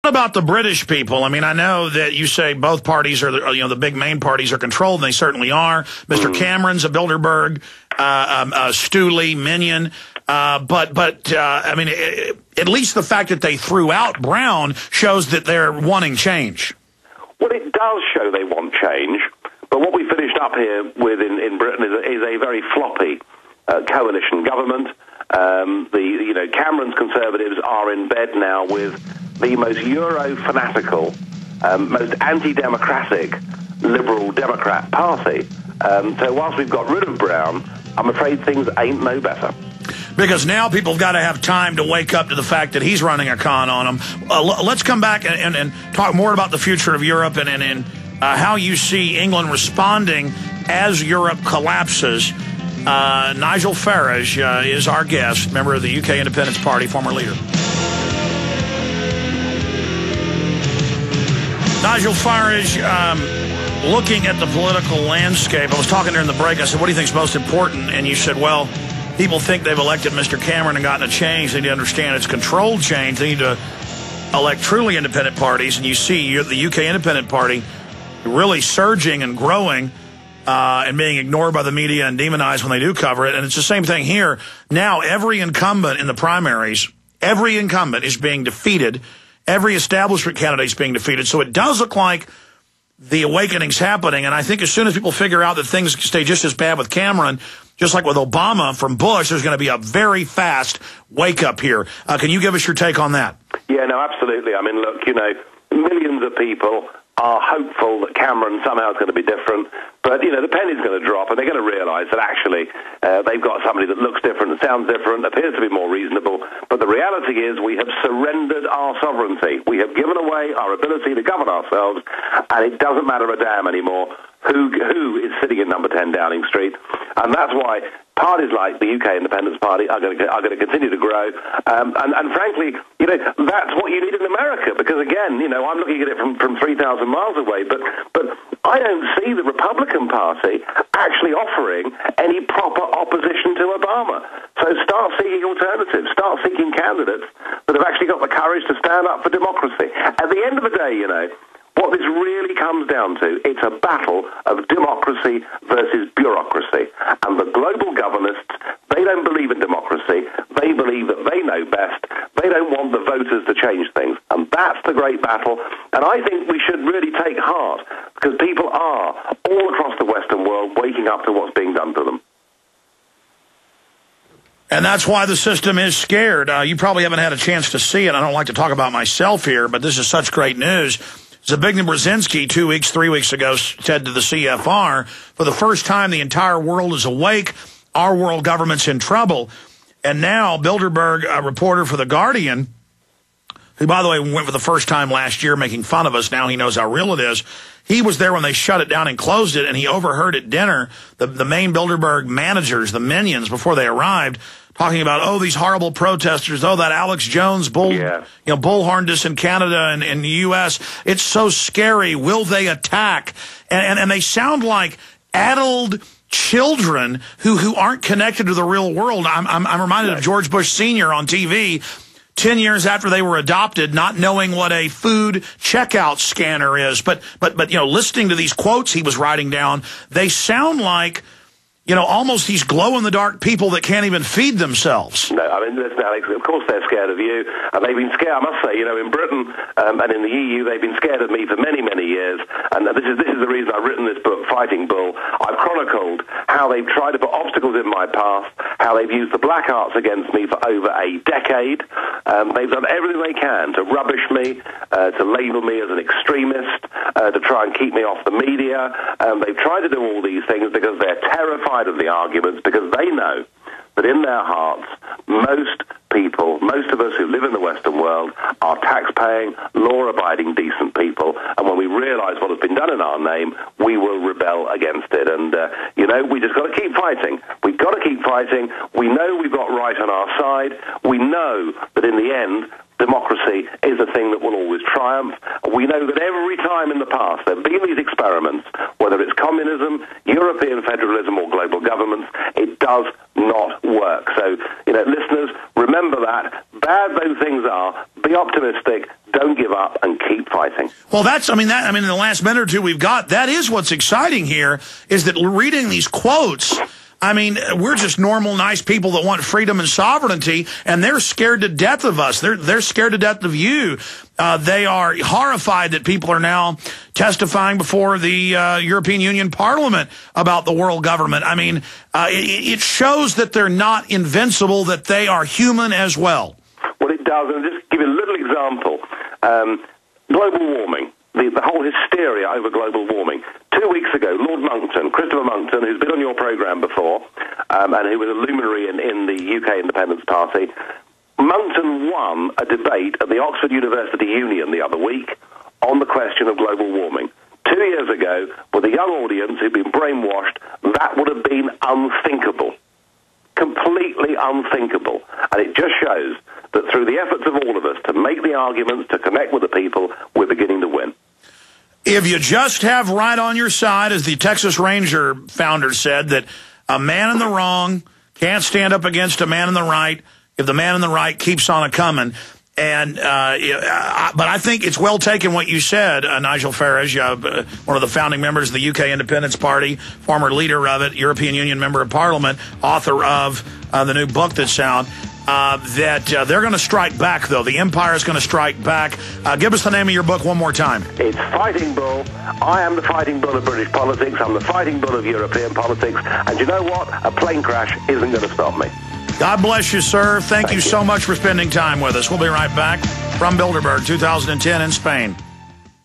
About the British people, I mean, I know that you say both parties are, the big main parties are controlled, and they certainly are. Mr. Cameron's a Bilderberg, Stooley, Minion, I mean, at least the fact that they threw out Brown shows that they're wanting change. Well, it does show they want change, but what we finished up here with in Britain is a very floppy coalition government. Cameron's Conservatives are in bed now with the most Euro-fanatical, most anti-democratic Liberal Democrat Party. So whilst we've got rid of Brown, I'm afraid things ain't no better. Because now people have got to have time to wake up to the fact that he's running a con on them. Let's come back and talk more about the future of Europe and how you see England responding as Europe collapses. Nigel Farage is our guest, member of the UK Independence Party, former leader. Nigel Farage, looking at the political landscape, I was talking during the break, I said, what do you think is most important? And you said, well, people think they've elected Mr. Cameron and gotten a change. They need to understand it's controlled change. They need to elect truly independent parties. And you see the UK Independent Party really surging and growing and being ignored by the media and demonized when they do cover it. And it's the same thing here. Now, every incumbent in the primaries, every incumbent is being defeated. Every establishment candidate is being defeated. So it does look like the awakening's happening. And I think as soon as people figure out that things stay just as bad with Cameron, just like with Obama from Bush, there's going to be a very fast wake-up here. Can you give us your take on that? Yeah, no, absolutely. I mean, look, millions of people are hopeful that Cameron somehow is going to be different. But, the penny's going to drop, and they're going to realise that actually they've got somebody that looks different, sounds different, appears to be more reasonable. But the reality is we have surrendered our sovereignty. We have given away our ability to govern ourselves, and it doesn't matter a damn anymore who is sitting in number 10 Downing Street. And that's why parties like the UK Independence Party are going to continue to grow. And frankly, that's what you need in America. Because again, I'm looking at it from 3,000 miles away, but I don't see the Republican Party actually offering any proper opposition to Obama. So start seeking alternatives. Start seeking candidates that have actually got the courage to stand up for democracy. At the end of the day, what this really comes down to, it's a battle of democracy versus bureaucracy. And the global governments, they don't believe in democracy. They believe that they know best. They don't want the voters to change things. And that's the great battle. And I think we should really take heart, because people are, all across the Western world, waking up to what's being done to them. And that's why the system is scared. You probably haven't had a chance to see it. I don't like to talk about myself here, but this is such great news. Zbigniew Brzezinski 3 weeks ago said to the CFR, for the first time the entire world is awake, our world government's in trouble. And now Bilderberg, a reporter for The Guardian, who, by the way, went for the first time last year making fun of us, now he knows how real it is, he was there when they shut it down and closed it, and he overheard at dinner the main Bilderberg managers, the minions, before they arrived, talking about, oh, these horrible protesters, oh, that Alex Jones bullhorned us in Canada and in the U.S. It's so scary. Will they attack? And they sound like addled children who aren't connected to the real world. I'm reminded of George Bush Sr. on TV 10 years after they were adopted, not knowing what a food checkout scanner is. But listening to these quotes he was writing down, they sound like, almost these glow-in-the-dark people that can't even feed themselves. No, I mean, listen, Alex, of course they're scared of you. And they've been scared, I must say, in Britain and in the EU, they've been scared of me for many, many years. And this is the reason I've written this book, Fighting Bull. I've chronicled how they've tried to put obstacles in my path, how they've used the black arts against me for over a decade. They've done everything they can to rubbish me, to label me as an extremist, to try and keep me off the media. They've tried to do all these things because they're terrified of the arguments, because they know that in their hearts, most people, most of us who live in the Western world, are tax-paying, law-abiding, decent people. And when we realise what has been done in our name, we will rebel against it. And, we just got to keep fighting. We've got to keep fighting. We know we've got right on our side. We know that in the end, democracy is a thing that will always triumph. We know that every time in the past there have been these experiments, whether it's communism, European federalism, or global governments, it does not work. So, listeners, remember that. Bad though things are, be optimistic, don't give up and keep fighting. Well, in the last minute or two we've got, that is what's exciting here, is that reading these quotes, I mean, we're just normal, nice people that want freedom and sovereignty, and they're scared to death of us. They're scared to death of you. They are horrified that people are now testifying before the European Union Parliament about the world government. I mean, it shows that they're not invincible, that they are human as well. Well, it does, and I'll just give you a little example. Global warming, the whole hysteria over global warming. 2 weeks ago, Lord Monckton, Christopher Monckton, who's been on your programme before, and who was a luminary in the UK Independence Party, Monckton won a debate at the Oxford University Union the other week on the question of global warming. 2 years ago, with a young audience who'd been brainwashed, that would have been unthinkable. Completely unthinkable. And it just shows that through the efforts of all of us to make the arguments, to connect with the people, we're beginning to win. If you just have right on your side, as the Texas Ranger founder said, that a man in the wrong can't stand up against a man in the right if the man in the right keeps on a-coming. And but I think it's well taken what you said, Nigel Farage, one of the founding members of the UK Independence Party, former leader of it, European Union Member of Parliament, author of the new book that's out, that they're going to strike back, though. The empire is going to strike back. Give us the name of your book one more time. It's Fighting Bull. I am the fighting bull of British politics. I'm the fighting bull of European politics. And you know what? A plane crash isn't going to stop me. God bless you, sir. Thank you so much for spending time with us. We'll be right back from Bilderberg 2010 in Spain.